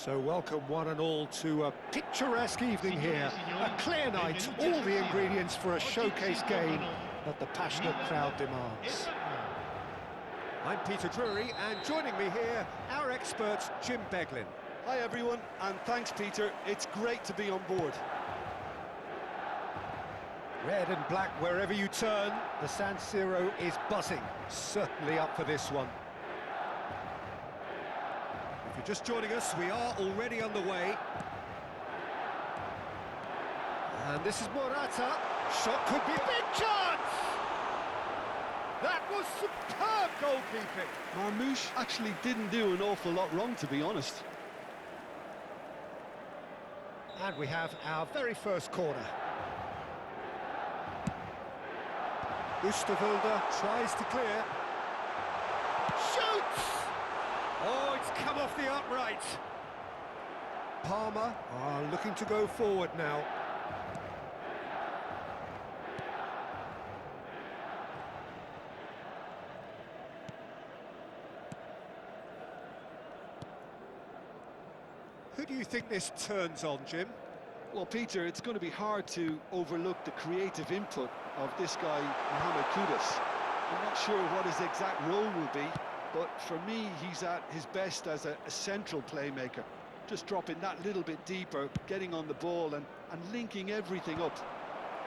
So welcome one and all to a picturesque evening here, a clear night, all the ingredients for a showcase game that the passionate crowd demands. I'm Peter Drury, and joining me here, our expert Jim Beglin. Hi everyone, and thanks Peter, it's great to be on board. Red and black wherever you turn, the San Siro is buzzing, certainly up for this one. If you're just joining us, we are already underway. And this is Morata. Shot could be a big chance! That was superb goalkeeping. Marmoush actually didn't do an awful lot wrong, to be honest. And we have our very first corner. Oosterwolde tries to clear. Shoots! Oh, it's come off the upright. Palmer are looking to go forward now. Who do you think this turns on, Jim? Well, Peter, it's going to be hard to overlook the creative input of this guy, Mohamed Kudus. I'm not sure what his exact role will be, but for me, he's at his best as a central playmaker. Just dropping that little bit deeper, getting on the ball and linking everything up.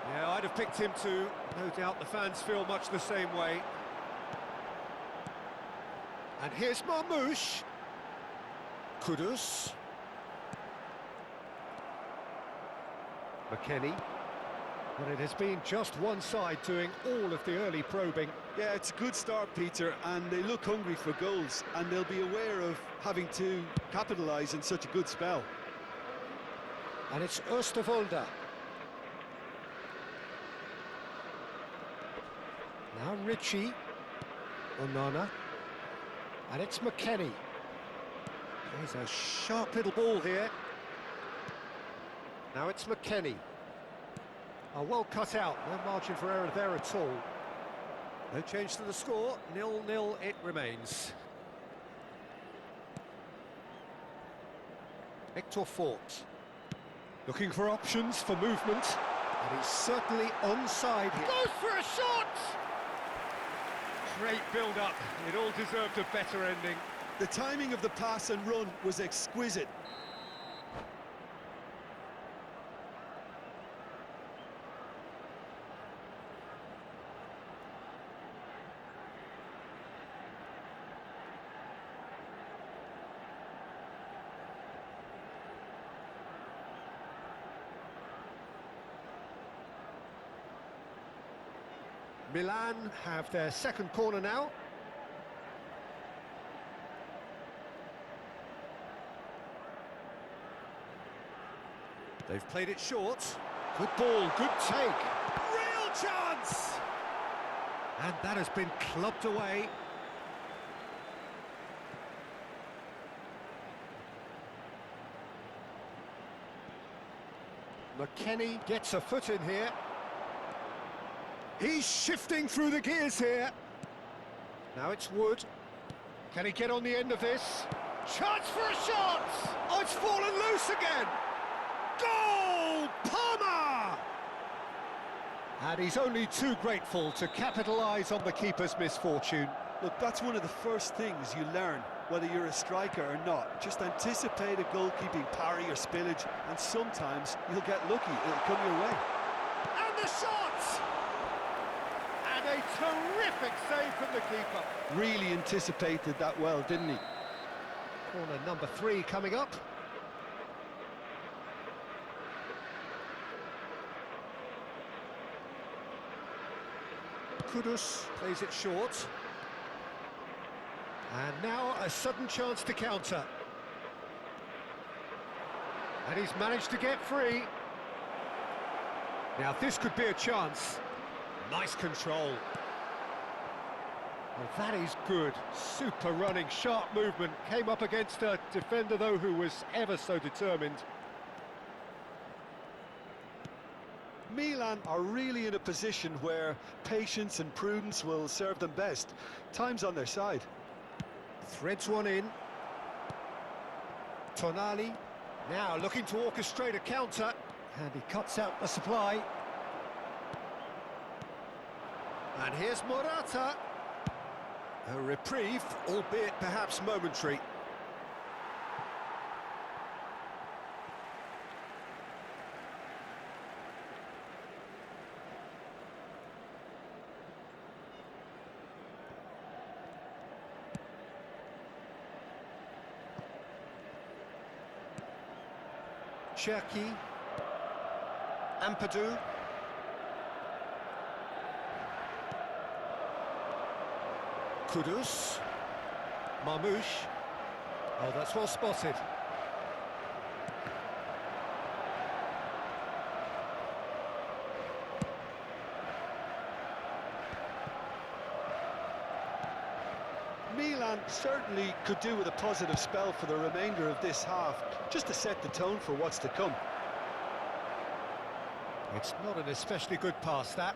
Yeah, I'd have picked him too. No doubt the fans feel much the same way. And here's Marmoush. Kudus. McKennie. But it has been just one side doing all of the early probing. Yeah, it's a good start, Peter, and they look hungry for goals, and they'll be aware of having to capitalise in such a good spell. And it's Oosterwolde. Now Ritchie. Onana. And it's McKennie. There's a sharp little ball here. Now it's McKennie. Oh, well cut out, no margin for error there at all. No change to the score, 0-0 it remains. Hector Fort. Looking for options for movement. And he's certainly onside here. Goes for a shot! Great build-up. It all deserved a better ending. The timing of the pass and run was exquisite. Milan have their second corner now. They've played it short. Good ball, good take. Real chance! And that has been clubbed away. McKennie gets a foot in here. He's shifting through the gears here. Now it's Wood. Can he get on the end of this? Chance for a shot! Oh, it's fallen loose again! Goal! Palmer! And he's only too grateful to capitalise on the keeper's misfortune. Look, that's one of the first things you learn, whether you're a striker or not. Just anticipate a goalkeeping parry or spillage, and sometimes you'll get lucky, it'll come your way. And the shot! And a terrific save from the keeper. Really anticipated that well, didn't he? Corner number 3 coming up. Kudus plays it short. And now a sudden chance to counter. And he's managed to get free. Now this could be a chance. Nice control. Well, that is good. Super running, sharp movement. Came up against a defender, though, who was ever so determined. Milan are really in a position where patience and prudence will serve them best. Time's on their side. Threads one in. Tonali now looking to orchestrate a counter. And he cuts out the supply. And here's Morata. A reprieve, albeit perhaps momentary. Cherki. Ampadu. Kudus. Marmoush. Oh, that's well spotted. Milan certainly could do with a positive spell for the remainder of this half, just to set the tone for what's to come. It's not an especially good pass, that.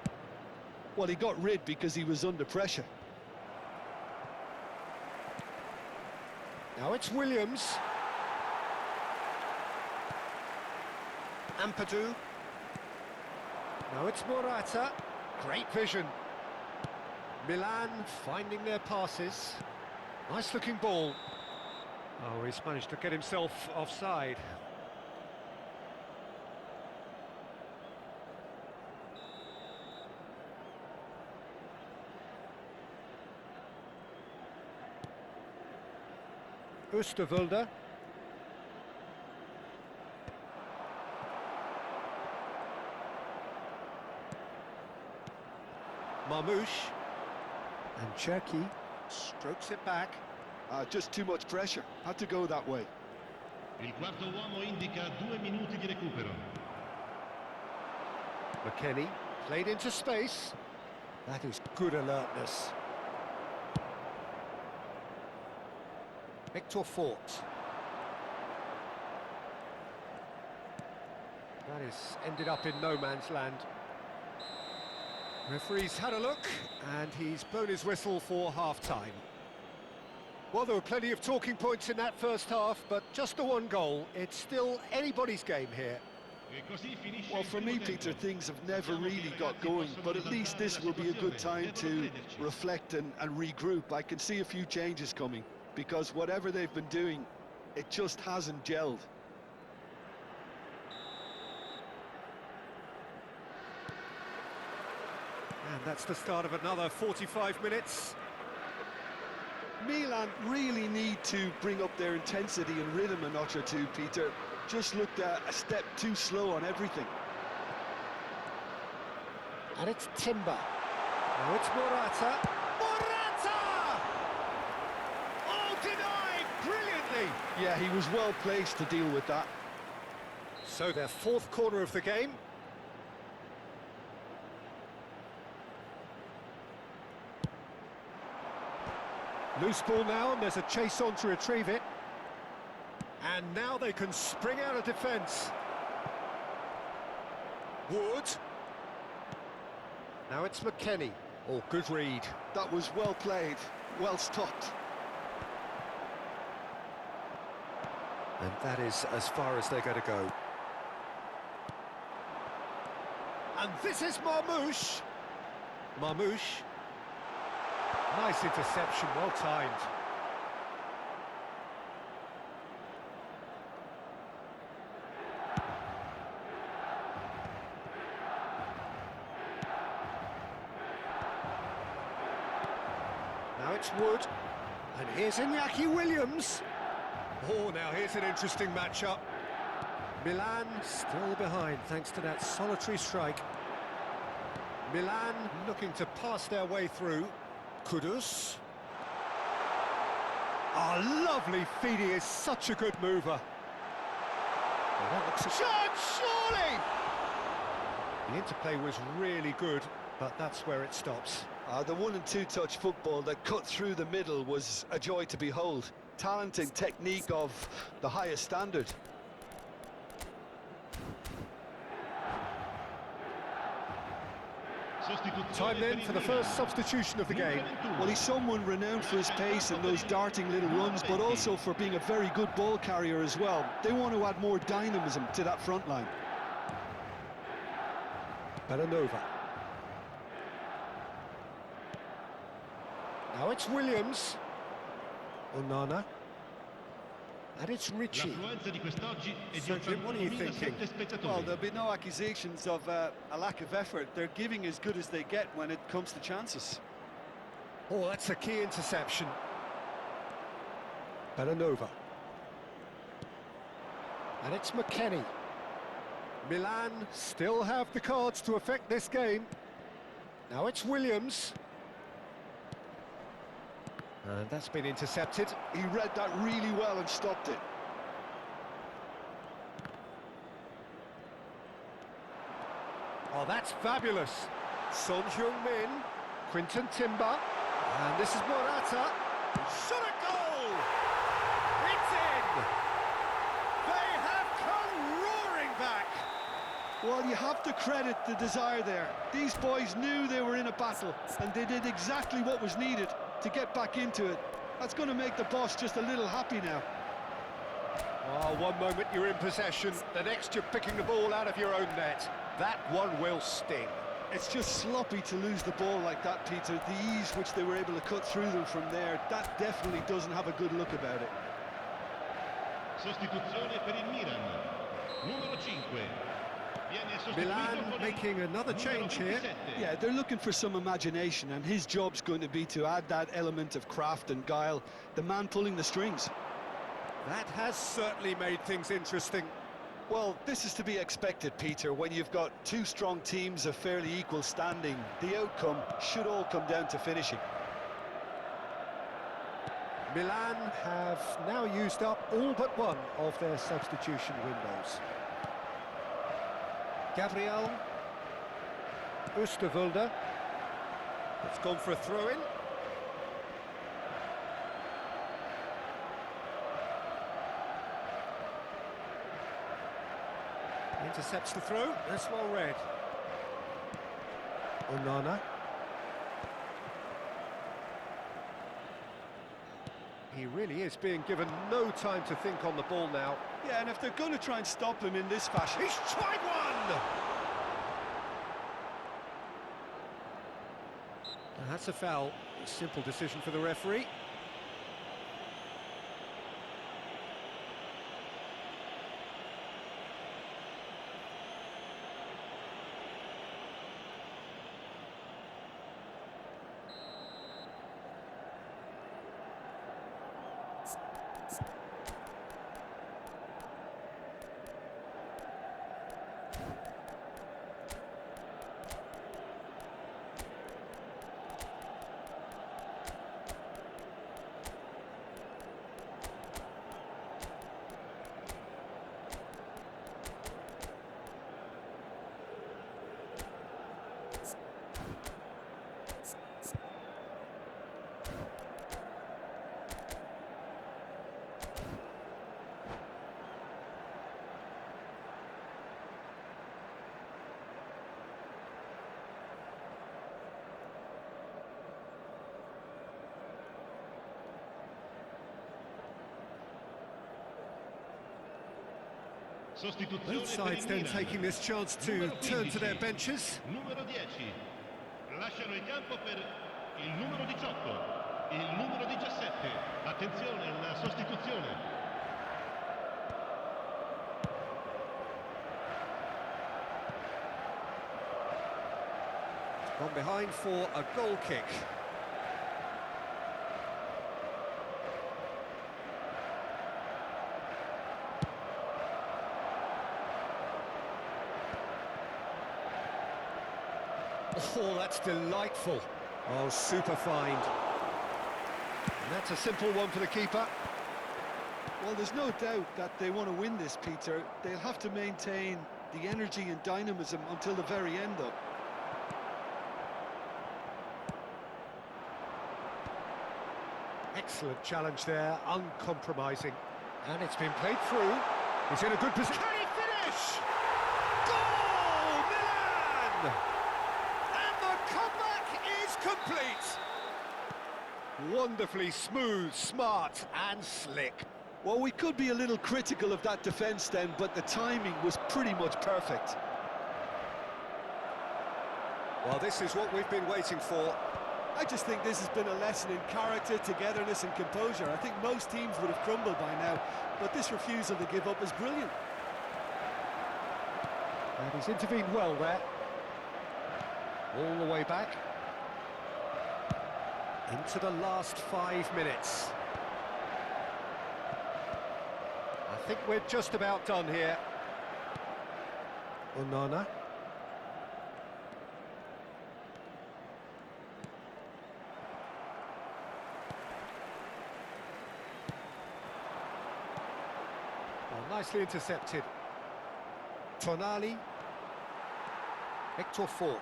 Well, he got rid because he was under pressure. Now it's Williams. Ampadu. Now it's Morata. Great vision. Milan finding their passes. Nice looking ball. Oh, he's managed to get himself offside. Oosterwolde. Marmoush. And Cherki strokes it back. Just too much pressure. Had to go that way. Il quarto uomo indica 2 minuti di recupero. McKennie played into space. That is good alertness. Victor Fort. That is ended up in no man's land. Referee's had a look, and he's blown his whistle for half-time. Well, there were plenty of talking points in that first half, but just the one goal. It's still anybody's game here. E così finisce Well, il for primo me, tempo. Peter, things have never Sappiamo che i really got ragazzi going, possono but at least ribaltare this la will be a good situazione, time devono to crederci. reflect and regroup. I can see a few changes coming, because whatever they've been doing, it just hasn't gelled. And that's the start of another 45 minutes. Milan really need to bring up their intensity and rhythm a notch or two, Peter. Just looked a step too slow on everything. And it's Timber. Now it's Morata. Morata! Oh, denied brilliantly! Yeah, he was well placed to deal with that. So their fourth corner of the game. Loose ball now, and there's a chase on to retrieve it. And now they can spring out of defence. Wood. Now it's McKennie. Oh, good read. That was well played, well stopped. And that is as far as they're going to go. And this is Marmoush. Marmoush. Nice interception, well timed. Now it's Wood. And here's Iñaki Williams. Oh, now here's an interesting matchup. Milan still behind thanks to that solitary strike. Milan looking to pass their way through. Kudus. Oh, lovely feed, he is such a good mover. Well, that looks a shot, surely! The interplay was really good, but that's where it stops. The 1- and 2-touch football that cut through the middle was a joy to behold. Talent and technique of the highest standard. Time then for the first substitution of the game. Well, he's someone renowned for his pace and those darting little runs, but also for being a very good ball carrier as well. They want to add more dynamism to that front line. Belanova. Now it's Williams. Onana. And it's Ritchie. L'affluenza di quest'oggi è di So, Jim, what are you thinking? 81.7 spettatori. Well, there'll be no accusations of a lack of effort. They're giving as good as they get when it comes to chances. Oh, that's a key interception. Belanova. And it's McKennie. Milan still have the cards to affect this game. Now it's Williams. And that's been intercepted. He read that really well and stopped it. Oh, that's fabulous. Son Heung-min, Quinton Timber, and this is Morata. Shot a goal! It's in! They have come roaring back! Well, you have to credit the desire there. These boys knew they were in a battle, and they did exactly what was needed to get back into it. That's going to make the boss just a little happy now. Oh, one moment you're in possession, the next you're picking the ball out of your own net. That one will sting. It's just sloppy to lose the ball like that, Peter. The ease which they were able to cut through them from there, that definitely doesn't have a good look about it. Sostituzione per il Milan. Numero 5. Viene sostituito Milan con il making another numero change here. 27. Yeah, they're looking for some imagination, and his job's going to be to add that element of craft and guile, the man pulling the strings. That has certainly made things interesting. Well, this is to be expected, Peter. When you've got two strong teams of fairly equal standing, the outcome should all come down to finishing. Milan have now used up all but one of their substitution windows. Gabriel Oosterwolde. It's gone for a throw-in. Intercepts the throw. That's well read. Onana. He really is being given no time to think on the ball now. Yeah, and if they're going to try and stop him in this fashion... He's tried one! And that's a foul. Simple decision for the referee. Both sides then taking this chance to turn to their benches. Numero 10. Lasciano il campo per il numero 18, il numero 17. Attenzione, una sostituzione. Gone behind for a goal kick. Oh, that's delightful. Oh, super find. And that's a simple one for the keeper. Well, there's no doubt that they want to win this, Peter. They'll have to maintain the energy and dynamism until the very end, though. Excellent challenge there, uncompromising. And it's been played through. He's in a good position. Can he finish? Goal, Milan! And the comeback is complete. Wonderfully smooth, smart and slick. Well, we could be a little critical of that defence then, but the timing was pretty much perfect. Well, this is what we've been waiting for. I just think this has been a lesson in character, togetherness and composure. I think most teams would have crumbled by now, but this refusal to give up is brilliant. And he's intervened well there. All the way back. Into the last 5 minutes. I think we're just about done here. Onana. Well, nicely intercepted. Tonali. Hector Fort.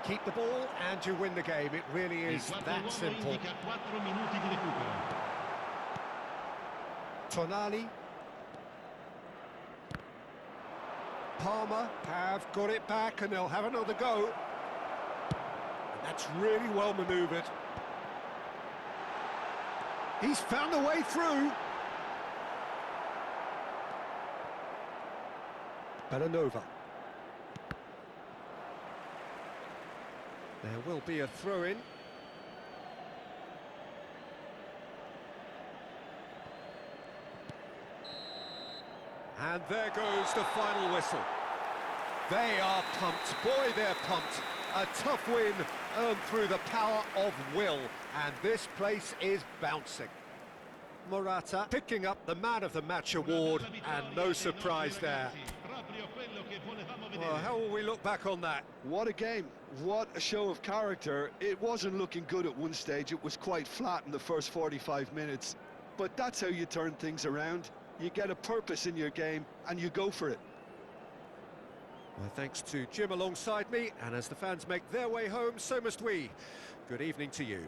Keep the ball and you win the game. It really is that simple. Tonali. Palmer have got it back and they'll have another go. And that's really well manoeuvred. He's found a way through. Bellanova. There will be a throw-in. And there goes the final whistle. They are pumped. Boy, they're pumped. A tough win earned through the power of will. And this place is bouncing. Morata picking up the Man of the Match award, and no surprise there. Well, how will we look back on that? What a game. What a show of character. It wasn't looking good at one stage. It was quite flat in the first 45 minutes. But that's how you turn things around. You get a purpose in your game, and you go for it. Well, thanks to Jim alongside me, and as the fans make their way home, so must we. Good evening to you.